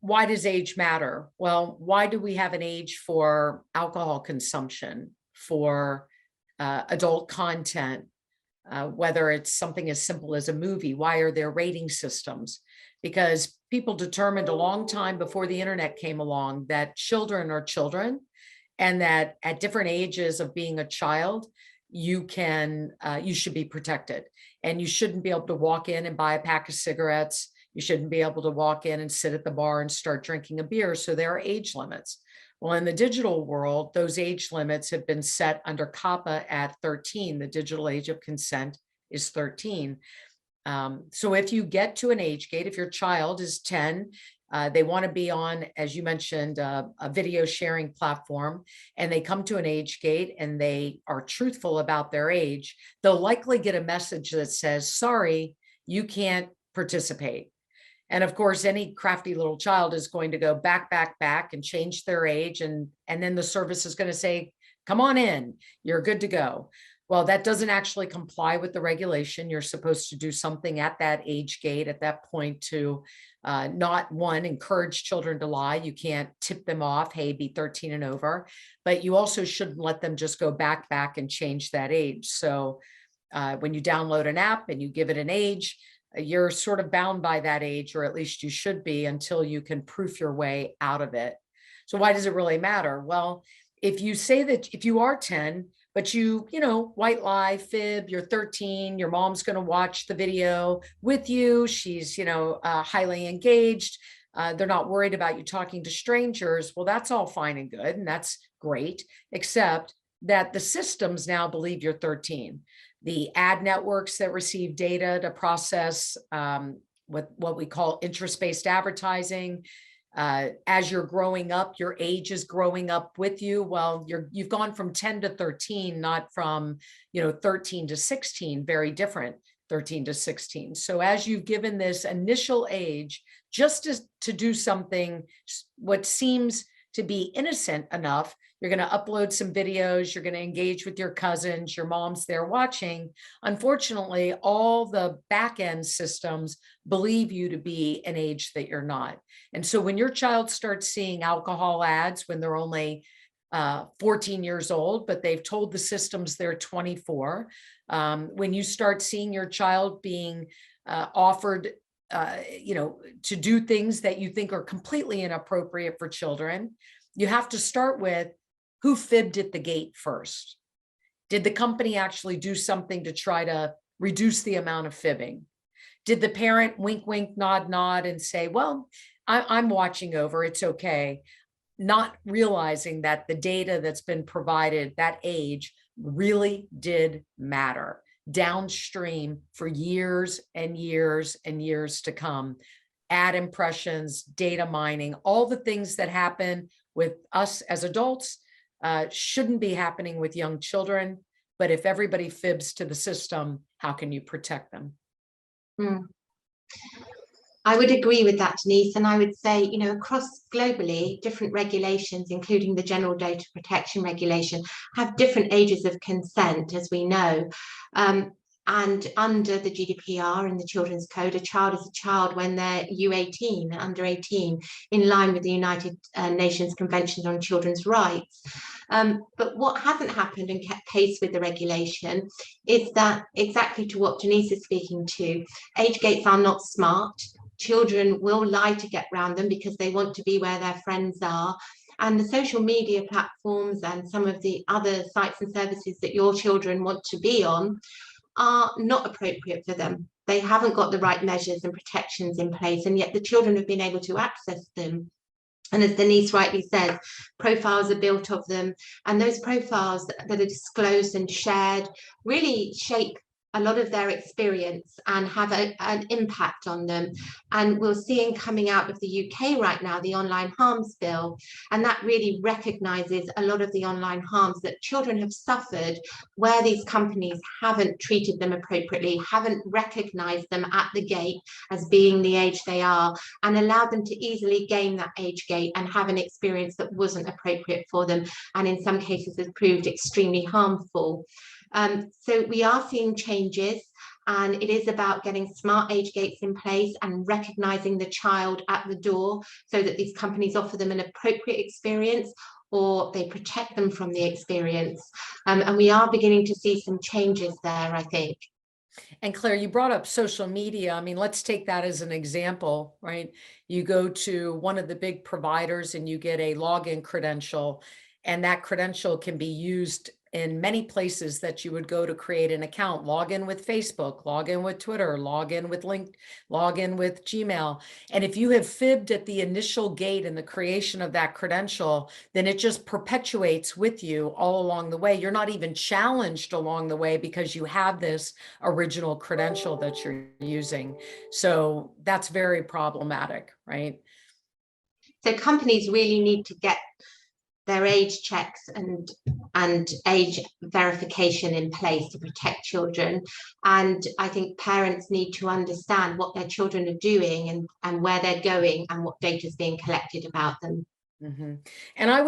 why does age matter? Well, why do we have an age for alcohol consumption, for adult content, whether it's something as simple as a movie? Why are there rating systems? Because people determined a long time before the internet came along that children are children, and that at different ages of being a child, you should be protected, and you shouldn't be able to walk in and buy a pack of cigarettes. You shouldn't be able to walk in and sit at the bar and start drinking a beer. So there are age limits. Well, in the digital world, those age limits have been set under COPPA at 13. The digital age of consent is 13. So if you get to an age gate, if your child is 10, they want to be on, as you mentioned, a video sharing platform, and they come to an age gate and they are truthful about their age, they'll likely get a message that says, sorry, you can't participate. And of course, any crafty little child is going to go back and change their age. And then the service is going to say, come on in, you're good to go. Well, that doesn't actually comply with the regulation. You're supposed to do something at that age gate at that point to not, one, encourage children to lie. You can't tip them off, hey, be 13 and over, but you also shouldn't let them just go back and change that age. So when you download an app and you give it an age, you're sort of bound by that age, or at least you should be, until you can proof your way out of it. So why does it really matter? Well, if you say that if you are 10, but you white lie, fib, you're 13, your mom's going to watch the video with you. She's, highly engaged. They're not worried about you talking to strangers. Well, that's all fine and good. And that's great, except that the systems now believe you're 13. The ad networks that receive data to process what we call interest-based advertising. As you're growing up, your age is growing up with you. Well, you've gone from 10 to 13, not from 13 to 16. Very different, 13 to 16. So as you've given this initial age just to do something what seems to be innocent enough, you're going to upload some videos, you're going to engage with your cousins, your mom's there watching. Unfortunately, all the back end systems believe you to be an age that you're not. And so when your child starts seeing alcohol ads when they're only 14 years old, but they've told the systems they're 24, when you start seeing your child being offered to do things that you think are completely inappropriate for children, you have to start with, who fibbed at the gate first? Did the company actually do something to try to reduce the amount of fibbing? Did the parent wink, wink, nod, nod, and say, well, I'm watching over, it's okay, not realizing that the data that's been provided, that age, really did matter downstream for years and years and years to come. Ad impressions, data mining, all the things that happen with us as adults shouldn't be happening with young children. But if everybody fibs to the system, how can you protect them? I would agree with that, Denise. And I would say, across globally, different regulations, including the General Data Protection Regulation, have different ages of consent, as we know. And under the GDPR and the Children's Code, a child is a child when they're U18, under 18, in line with the United Nations Convention on Children's Rights. But what hasn't happened and kept pace with the regulation is that, exactly to what Denise is speaking to, age gates are not smart. Children will lie to get around them because they want to be where their friends are. And the social media platforms and some of the other sites and services that your children want to be on are not appropriate for them. They haven't got the right measures and protections in place, and yet the children have been able to access them. And as Denise rightly says, profiles are built of them, and those profiles that are disclosed and shared really shape a lot of their experience and have an impact on them. And we're seeing coming out of the UK right now the Online Harms Bill, and that really recognises a lot of the online harms that children have suffered where these companies haven't treated them appropriately, haven't recognised them at the gate as being the age they are, and allowed them to easily gain that age gate and have an experience that wasn't appropriate for them, and in some cases has proved extremely harmful. So we are seeing changes. And it is about getting smart age gates in place and recognizing the child at the door so that these companies offer them an appropriate experience or they protect them from the experience. And we are beginning to see some changes there, I think. And Claire, you brought up social media. I mean, let's take that as an example, right? You go to one of the big providers and you get a login credential, and that credential can be used in many places that you would go to create an account. Log in with Facebook, log in with Twitter, log in with LinkedIn, log in with Gmail. And if you have fibbed at the initial gate in the creation of that credential, then it just perpetuates with you all along the way. You're not even challenged along the way because you have this original credential that you're using. So that's very problematic, right? So companies really need to get their age checks and age verification in place to protect children. And I think parents need to understand what their children are doing and where they're going and what data is being collected about them. And I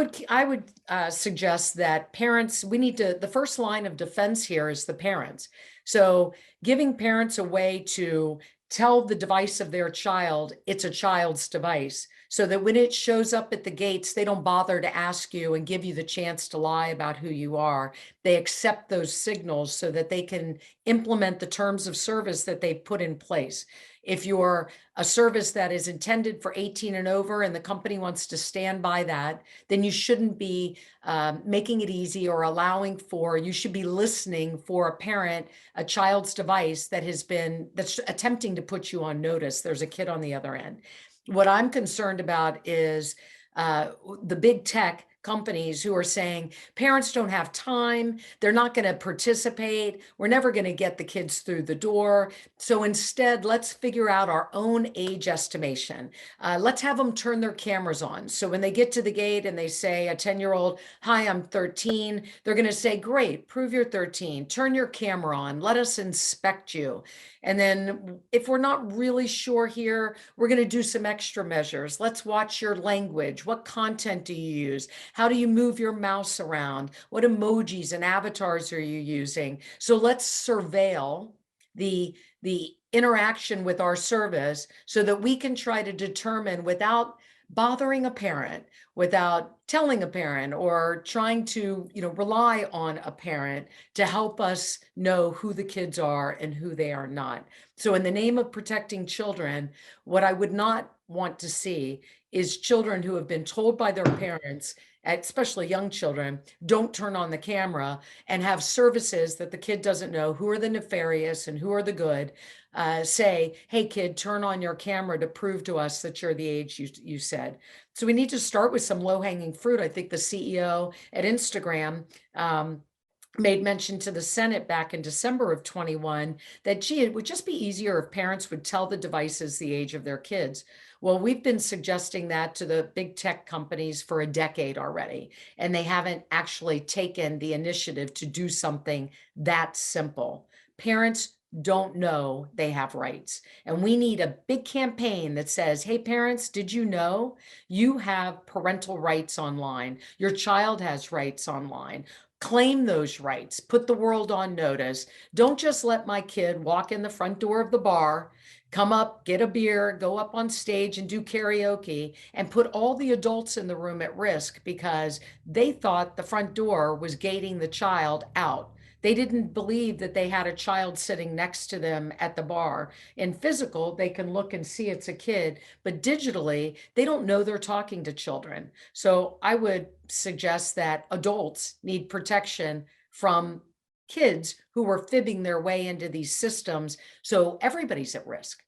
would suggest that parents, we need to, the first line of defense here is the parents. So giving parents a way to tell the device of their child, it's a child's device, so that when it shows up at the gates, they don't bother to ask you and give you the chance to lie about who you are. They accept those signals so that they can implement the terms of service that they've put in place. If you're a service that is intended for 18 and over and the company wants to stand by that, then you shouldn't be making it easy or allowing for, you should be listening for a parent, a child's device that's attempting to put you on notice. There's a kid on the other end. What I'm concerned about is the big tech companies who are saying parents don't have time, they're not going to participate, we're never going to get the kids through the door. So instead, let's figure out our own age estimation. Let's have them turn their cameras on. So when they get to the gate and they say, a 10-year-old, hi, I'm 13, they're going to say, great, prove you're 13, turn your camera on, let us inspect you. And then if we're not really sure here, we're going to do some extra measures. Let's watch your language. What content do you use? How do you move your mouse around? What emojis and avatars are you using? So let's surveil the interaction with our service so that we can try to determine, without bothering a parent, without telling a parent or trying to, rely on a parent to help us know who the kids are and who they are not. So in the name of protecting children, what I would not want to see is children who have been told by their parents, especially young children, don't turn on the camera, and have services that the kid doesn't know who are the nefarious and who are the good, say, hey kid, turn on your camera to prove to us that you're the age you said. So we need to start with some low-hanging fruit. I think the CEO at Instagram made mention to the Senate back in December of 21 that, gee, it would just be easier if parents would tell the devices the age of their kids. Well, we've been suggesting that to the big tech companies for a decade already, and they haven't actually taken the initiative to do something that simple. Parents don't know they have rights. And we need a big campaign that says, hey, parents, did you know you have parental rights online? Your child has rights online. Claim those rights, put the world on notice. Don't just let my kid walk in the front door of the bar, come up, get a beer, go up on stage and do karaoke, and put all the adults in the room at risk because they thought the front door was gating the child out. They didn't believe that they had a child sitting next to them at the bar. In physical, they can look and see it's a kid, but digitally, they don't know they're talking to children. So I would suggest that adults need protection from kids who are fibbing their way into these systems. So everybody's at risk.